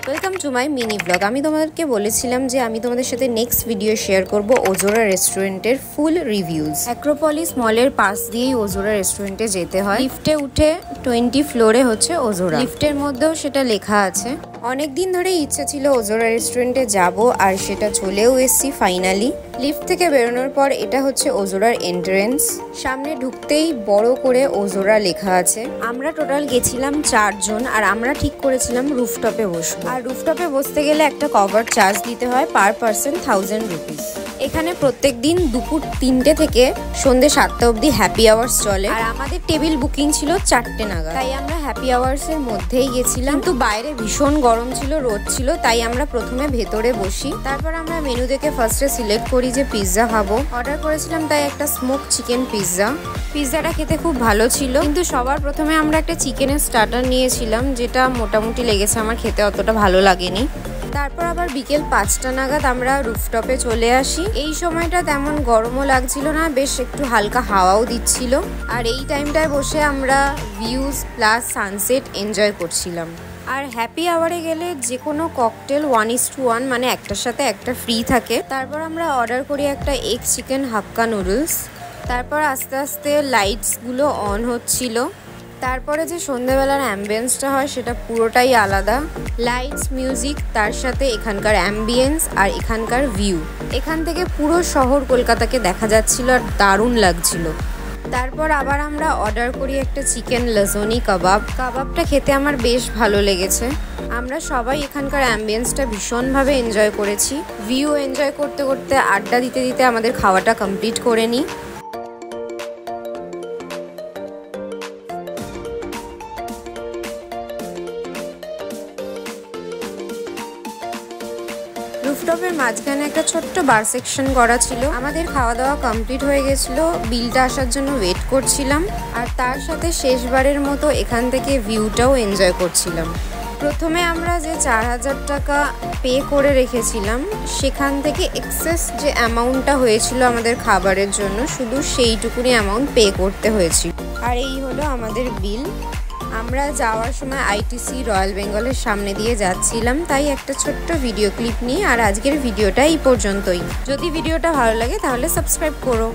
Welcome to my mini blog. আমি তোমাদেরকে বলেছিলাম যে আমি তোমাদের সাথে নেক্সট ভিডিও শেয়ার করব ওজোরা রেস্টুরেন্টের ফুল রিভিউজ। অ্যাক্রোপলিস মলের পাশ দিয়েই ওজোরা রেস্টুরেন্টে যেতে হয়। লিফটে উঠে 20 ফ্লোরে হচ্ছে ওজোরা। লিফটের মধ্যেও সেটা লেখা আছে। অনেক দিন ধরে ইচ্ছা ছিল ওজোরা রেস্টুরেন্টে যাব, আর সেটা চলেও এসেছি ফাইনালি। লিফট থেকে বেরোনোর পর এটা হচ্ছে ওজোরার এন্ট্রেন্স। সামনে ঢুকতেই বড় করে ওজোরা লেখা আছে। আমরা টোটাল গেছিলাম 4 জন, আর আমরা ঠিক করেছিলাম রুফটপে বসবো। আর রুফটপে বসতে গেলে একটা কভার চার্জ দিতে হয় পার পার্সন 1000 রুপিস। এখানে প্রত্যেক দিন দুপুর 3টে থেকে সন্ধ্যে 7টা অবধি হ্যাপি আওয়ার্স চলে, আর আমাদের টেবিল বুকিং ছিল 4টে নাগাদ। তাই আমরা হ্যাপি আওয়ার্স এর মধ্যেই গেছিলাম, কিন্তু বাইরে ভীষণ গরম ছিল, রোদ ছিল, তাই আমরা প্রথমে ভেতরে বসি। তারপর আমরা মেনু দেখে ফার্স্টে সিলেক্ট করি যে পিৎজা খাবো। অর্ডার করেছিলাম তাই একটা স্মোক চিকেন পিৎজা। পিৎজাটা খেতে খুব ভালো ছিল, কিন্তু সবার প্রথমে আমরা একটা চিকেনের স্টার্টার নিয়েছিলাম, যেটা মোটামুটি লেগেছে, আমার খেতে অতটা ভালো লাগেনি। তারপর আবার বিকেল 5টা নাগাদ আমরা রুফটপে চলে আসি। এই সময়টা তেমন গরমও লাগছিল না, বেশ একটু হালকা হাওয়াও দিচ্ছিল। আর এই টাইমটায় বসে আমরা ভিউজ প্লাস সানসেট এনজয় করছিলাম। আর হ্যাপি আওয়ারে গেলে যে কোনো ককটেল 1:1, মানে একটার সাথে একটা ফ্রি থাকে। তারপর আমরা অর্ডার করি একটা এগ চিকেন হাক্কা নুডলস। তারপর আস্তে আস্তে লাইটসগুলো অন হচ্ছিল। তারপরে যে সন্ধ্যেবেলার অ্যাম্বিয়েন্সটা হয় সেটা পুরোটাই আলাদা। লাইটস, মিউজিক, তার সাথে এখানকার অ্যাম্বিয়েন্স আর এখানকার ভিউ। এখান থেকে পুরো শহর কলকাতাকে দেখা যাচ্ছিল, আর দারুণ লাগছিল। তারপর আবার আমরা অর্ডার করি একটা চিকেন লাজনি কাবাব। কাবাবটা খেতে আমার বেশ ভালো লেগেছে। আমরা সবাই এখানকার অ্যাম্বিয়েন্সটা ভীষণভাবে এনজয় করেছি। ভিউ এনজয় করতে করতে আড্ডা দিতে দিতে আমাদের খাওয়াটা কমপ্লিট করে নিই। রুফটপের মাঝখানে একটা ছোট্ট বার সেকশন করা ছিল। আমাদের খাওয়া দাওয়া কমপ্লিট হয়ে গেছিল, বিলটা আসার জন্য ওয়েট করছিলাম, আর তার সাথে শেষবারের মতো এখান থেকে ভিউটাও এনজয় করছিলাম। প্রথমে আমরা যে 4000 টাকা পে করে রেখেছিলাম, সেখান থেকে এক্সেস যে অ্যামাউন্টটা হয়েছিল আমাদের খাবারের জন্য, শুধু সেইটুকুনি অ্যামাউন্ট পে করতে হয়েছিল। আর এই হলো আমাদের বিল। আমরা যাওয়ার সময় আইটিসি রয়্যাল বেঙ্গলের সামনে দিয়ে যাচ্ছিলাম, তাই একটা ছোট্ট ভিডিও ক্লিপ নিই। আর আজকের ভিডিওটা এই পর্যন্তই। যদি ভিডিওটা ভালো লাগে তাহলে সাবস্ক্রাইব করো।